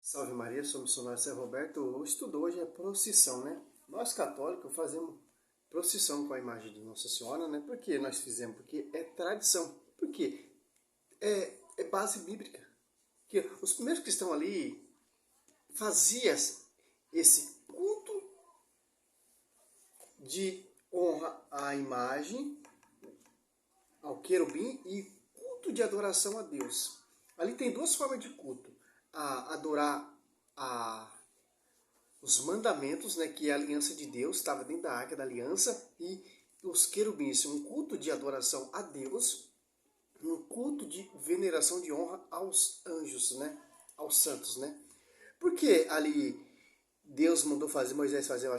Salve Maria, sou o missionário São Roberto. O estudo hoje é procissão, né? Nós católicos fazemos procissão com a imagem de Nossa Senhora, né? Por que nós fizemos? Porque é tradição. Por quê? É base bíblica. Porque os primeiros cristãos ali faziam esse culto de honra à imagem, ao querubim e culto de adoração a Deus. Ali tem duas formas de culto. A adorar os mandamentos, né, que a aliança de Deus estava dentro da arca da aliança, e os querubins, um culto de adoração a Deus, um culto de veneração de honra aos anjos, né, aos santos, né? Porque ali Deus mandou fazer Moisés fazer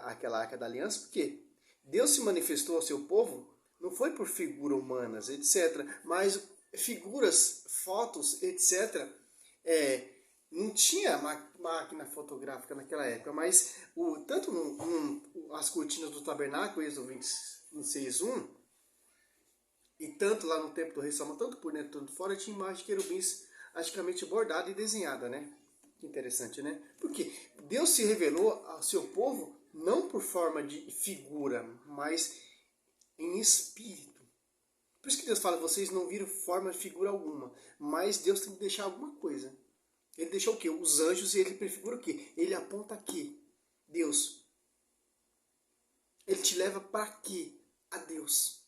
aquela arca da aliança? Porque Deus se manifestou ao seu povo, não foi por figuras humanas, etc., mas figuras, fotos, etc., não tinha máquina fotográfica naquela época, mas tanto as cortinas do tabernáculo, Êxodo 26:1, e tanto lá no templo do rei Salomão, tanto por dentro quanto por fora, tinha imagem de querubins praticamente bordada e desenhada, né? Que interessante, né? Porque Deus se revelou ao seu povo não por forma de figura, mas em espírito. Por isso que Deus fala, vocês não viram forma de figura alguma, mas Deus tem que deixar alguma coisa. Ele deixou o quê? Os anjos, e ele prefigura o quê? Ele aponta aqui. Deus. Ele te leva para quê? A Deus.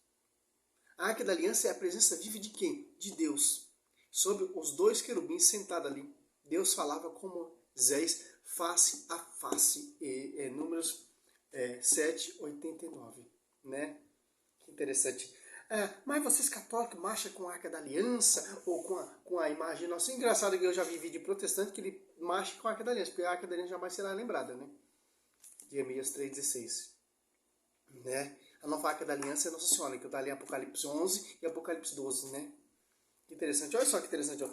A Arca da Aliança é a presença viva de quem? De Deus. Sobre os dois querubins sentados ali. Deus falava com Moisés face a face. Números 7:89. Né? Que interessante. Mas vocês católicos marcham com a Arca da Aliança ou com a imagem nossa? Engraçado que eu já vi vídeo protestante que ele marcha com a Arca da Aliança, porque a Arca da Aliança jamais será lembrada, né? Jeremias 3:16. Né? A nova Arca da Aliança é Nossa Senhora, que eu dali em Apocalipse 11 e Apocalipse 12, né? Que interessante. Olha só que interessante. Ó.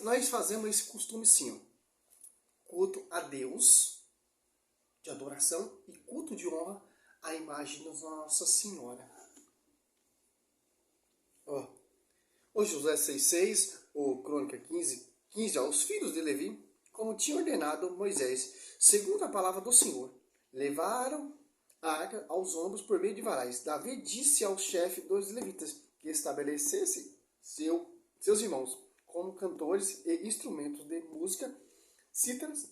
Nós fazemos esse costume sim. Ó. Culto a Deus, de adoração, e culto de honra à imagem de Nossa Senhora. O Josué 6:6, o Crônica 15, os filhos de Levi, como tinha ordenado Moisés, segundo a palavra do Senhor, levaram a arca aos ombros por meio de varais. Davi disse ao chefe dos levitas que estabelecesse seus irmãos como cantores e instrumentos de música, cítaras,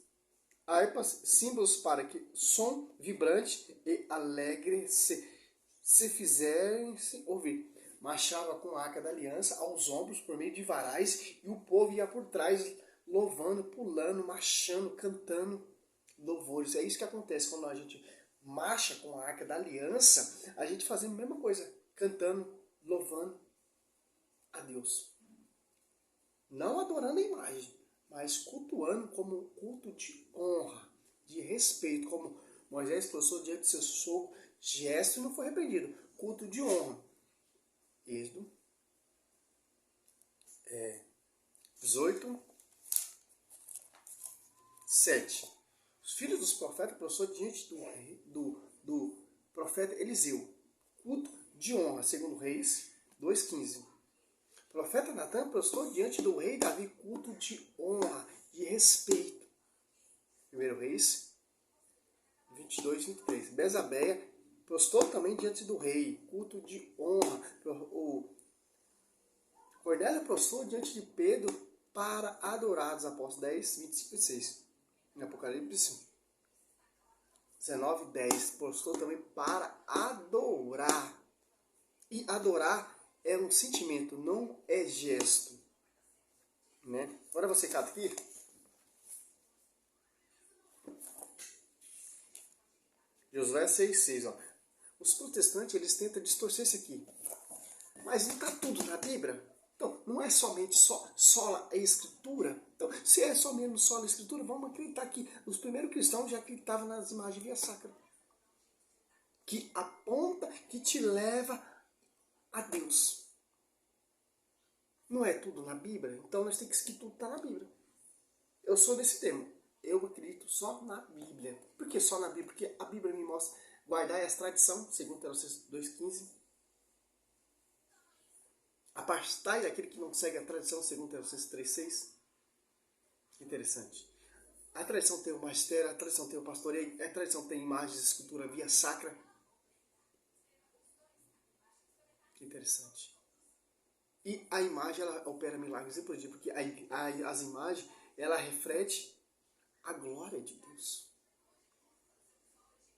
harpas, símbolos para que som vibrante e alegre se fizerem ouvir. Marchava com a arca da aliança aos ombros por meio de varais, e o povo ia por trás louvando, pulando, marchando, cantando louvores. É isso que acontece quando a gente marcha com a arca da aliança, a gente fazendo a mesma coisa, cantando, louvando a Deus. Não adorando a imagem, mas cultuando como um culto de honra, de respeito, como Moisés postou diante de seu sogro, gesto e não foi repreendido. Culto de honra. Êxodo 18:7. Os filhos dos profetas prostraram diante do profeta Eliseu. Culto de honra, segundo Reis 2:15. O profeta Natan prostrou diante do rei Davi, culto de honra, de respeito. 1 Reis 22:23. Bezabeia prostrou também diante do rei, culto de honra. Cornélio prostrou diante de Pedro para adorar, os apóstolos 10:25-26. Em Apocalipse 19:10. Prostrou também para adorar. E adorar é um sentimento, não é gesto. Né? Agora você cata aqui. Josué 6:6. Os protestantes, eles tentam distorcer isso aqui. Mas não está tudo na Bíblia? Então, não é somente só a Escritura. Então, se é só mesmo só a Escritura, vamos acreditar que os primeiros cristãos já acreditavam nas imagens via sacra. Que aponta, que te leva a Deus. Não é tudo na Bíblia? Então, nós temos que tudo está na Bíblia. Eu sou desse tema. Eu acredito só na Bíblia. Por que só na Bíblia? Porque a Bíblia me mostra guardar as tradições, segundo Teosséias 2:15. Apartai daquele que não segue a tradição, segundo Teosséias 3:6. Interessante. A tradição tem o magistério, a tradição tem o pastoreio, a tradição tem imagens, escultura via sacra. Que interessante. E a imagem, ela opera milagres e prodígios, porque as imagens, ela reflete a glória de Deus.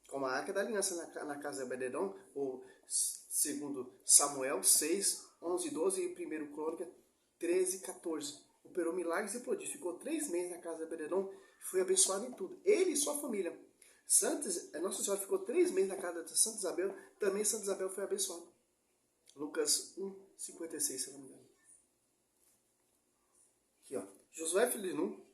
Como a Arca da Aliança na casa de Obed-edom, ou segundo Samuel 6, 11 e 12, e 1 Crônica 13 e 14. Operou milagres e prodígios. Ficou 3 meses na casa de Obed-edom, foi abençoado em tudo. Ele e sua família. Nossa Senhora ficou 3 meses na casa de Santa Isabel, também Santa Isabel foi abençoada. Lucas 1, 56, se não me engano. Aqui, ó. Josué, filho de Nun,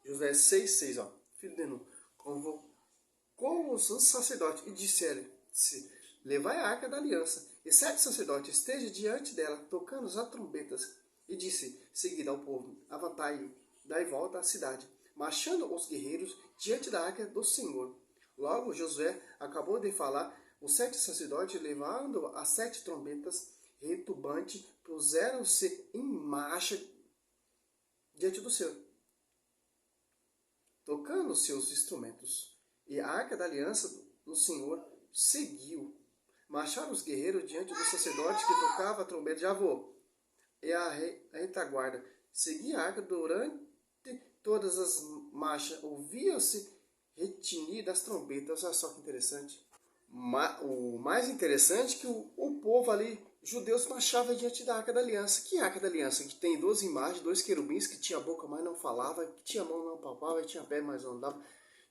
Josué 6, 6, ó. Filho de Nun, convocou os sacerdotes e disseram-se: levai a arca da aliança, e 7 sacerdotes estejam diante dela, tocando as trombetas. E disse seguida ao povo: avantai, dai volta à cidade, marchando os guerreiros diante da arca do Senhor. Logo Josué acabou de falar, os 7 sacerdotes, levando as 7 trombetas retumbantes, puseram-se em marcha diante do Senhor, tocando seus instrumentos. E a arca da aliança do Senhor seguiu. Marcharam os guerreiros diante dos sacerdotes que tocavam a trombeta de avô. E a retaguarda seguia a arca durante todas as marchas. Ouvia-se retinir das trombetas. Olha só que interessante. O mais interessante é que o povo ali, judeus, marchava diante da Arca da Aliança. Que Arca da Aliança? Que tem 12 imagens, 2 querubins, que tinha boca, mas não falava, que tinha mão, não palpava, tinha pé, mas não andava,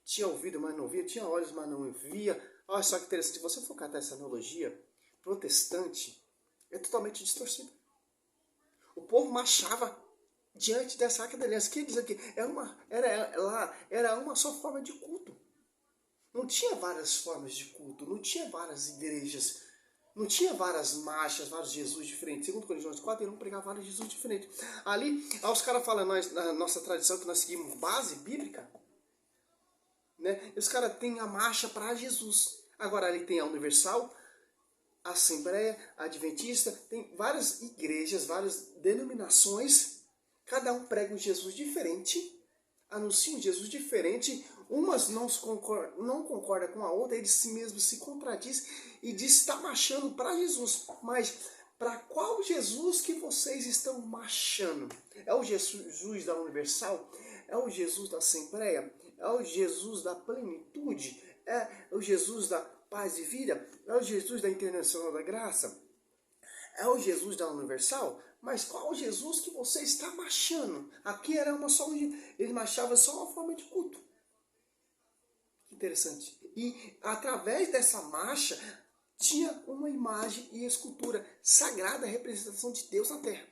tinha ouvido, mas não via, tinha olhos, mas não via. Olha só que interessante, se você for catar essa analogia, protestante é totalmente distorcido. O povo marchava diante dessa Arca da Aliança. Quer dizer que era uma só forma de culto. Não tinha várias formas de culto, não tinha várias igrejas, não tinha várias marchas, vários Jesus diferentes. Segundo Coríntios 4, ele não pregava vários Jesus diferentes. Ali, os caras falam, na nossa tradição, que nós seguimos base bíblica, né? Os caras têm a marcha para Jesus. Agora ali tem a Universal, a Assembleia, a Adventista, tem várias igrejas, várias denominações, cada um prega um Jesus diferente, anuncia um Jesus diferente, umas não concorda com a outra, ele si mesmo se contradiz e diz que está marchando para Jesus. Mas para qual Jesus que vocês estão marchando? É o Jesus da Universal? É o Jesus da Assembleia? É o Jesus da Plenitude? É o Jesus da Paz e Vida? É o Jesus da Internacional da Graça? É o Jesus da Universal? Mas qual Jesus que você está marchando? Aqui era ele marchava só uma forma de culto. Interessante. E através dessa marcha tinha uma imagem e escultura sagrada, a representação de Deus na terra.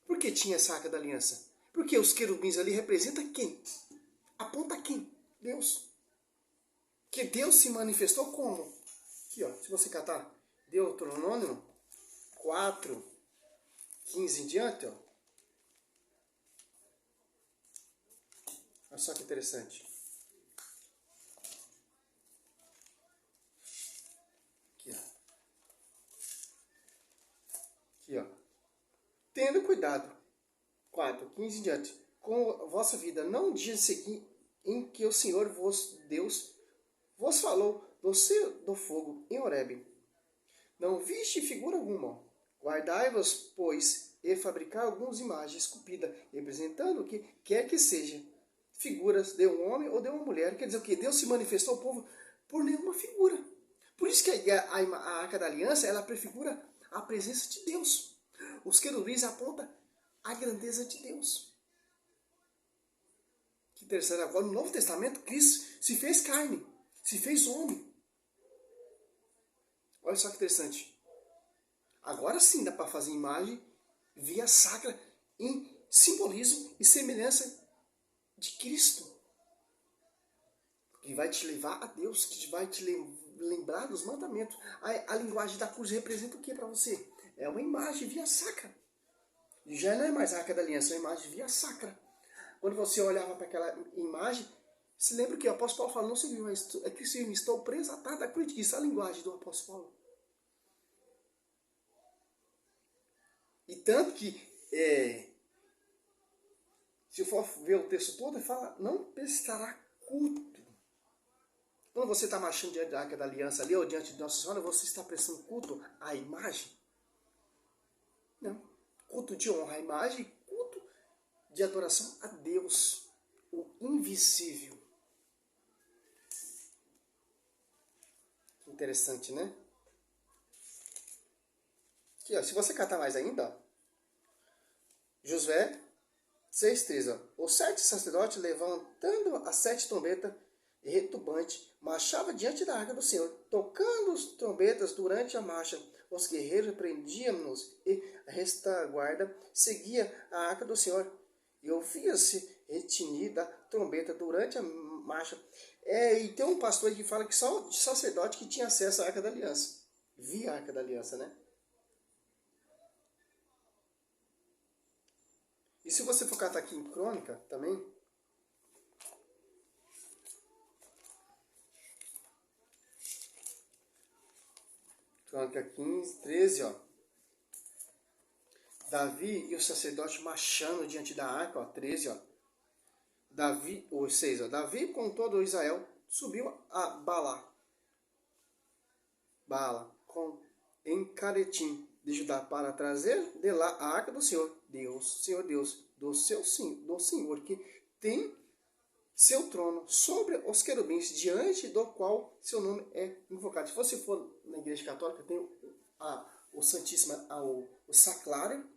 Por que tinha essa Arca da Aliança? Porque os querubins ali representam quem? Aponta quem? Deus. Que Deus se manifestou como? Aqui, ó, se você catar Deuteronômio 4, 15 em diante, ó. Olha só que interessante. Aqui, ó. Aqui, ó. Tendo cuidado, 4, 15 em diante, com a vossa vida, não dia seguinte em que o Senhor Deus vos falou do fogo em Horebe. Não viste figura alguma. Guardai-vos, pois, e fabricar algumas imagens esculpidas, representando o que quer que seja, figuras de um homem ou de uma mulher. Quer dizer o que? Deus se manifestou ao povo por nenhuma figura. Por isso que a Arca da Aliança, ela prefigura a presença de Deus. Os querubins apontam a grandeza de Deus. Que interessante. Agora, no Novo Testamento, Cristo se fez carne, se fez homem. Olha só que interessante. Agora sim dá para fazer imagem via sacra em simbolismo e semelhança de Cristo. Que vai te levar a Deus, que vai te lembrar dos mandamentos. A linguagem da cruz representa o que para você? É uma imagem via sacra. Já não é mais a Arca da Aliança, é uma imagem via sacra. Quando você olhava para aquela imagem, se lembra que o apóstolo Paulo fala, não se viu, é que se estou preso atado à cruz. Isso é a linguagem do apóstolo Paulo. E tanto que Se for ver o texto todo, ele fala, não prestará culto. Quando você está marchando diante da Arca da Aliança ali, ou diante de Nossa Senhora, você está prestando culto à imagem? Não. Culto de honra à imagem, culto de adoração a Deus, o invisível. Interessante, né? Aqui, ó, se você catar mais ainda, ó, Josué 6,3. Os 7 sacerdotes, levantando as 7 trombetas retumbantes, marchava diante da arca do Senhor, tocando as trombetas durante a marcha. Os guerreiros prendiam-nos e a retaguarda seguia a arca do Senhor. E ouvia-se retinir da trombeta durante a marcha. E tem um pastor que fala que só o sacerdote que tinha acesso à Arca da Aliança. Via a Arca da Aliança, né? E se você for catar aqui em Crônica também, Crônica 15, 13, ó. Davi e o sacerdote marchando diante da arca, ó, 13, ó. Davi, ou 6, ó. Davi com todo Israel subiu a Bala, em Caretim de Judá, para trazer de lá a arca do Senhor Deus, do Senhor, que tem seu trono sobre os querubins, diante do qual seu nome é invocado. Se você for na Igreja Católica, tem o Santíssimo, o Sacrário,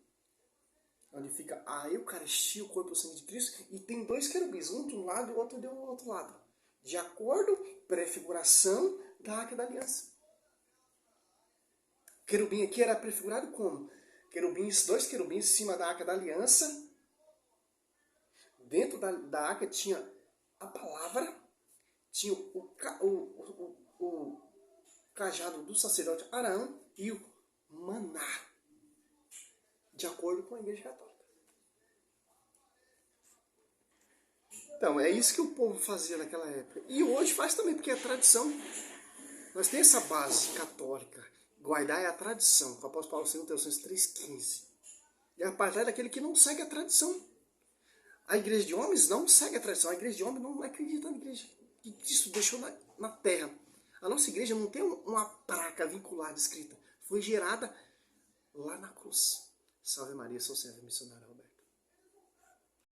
onde fica a Eucaristia, o corpo e o sangue de Cristo, e tem 2 querubins, um de um lado e o outro do outro lado, de acordo com a prefiguração da Arca da Aliança. Querubim aqui era prefigurado como? 2 querubins em cima da Arca da Aliança. Dentro da arca tinha a palavra, tinha o cajado do sacerdote Arão e o maná, de acordo com a Igreja Católica. Então, é isso que o povo fazia naquela época. E hoje faz também, porque é tradição. Nós temos essa base católica. Guardar é a tradição. O apóstolo Paulo 2 Tessalonicenses 3,15. E a partir daquele que não segue a tradição. A igreja de homens não segue a tradição. A igreja de homens não acredita na igreja que Cristo deixou na terra. A nossa igreja não tem uma placa vinculada, escrita. Foi gerada lá na cruz. Salve Maria, sou servo missionário.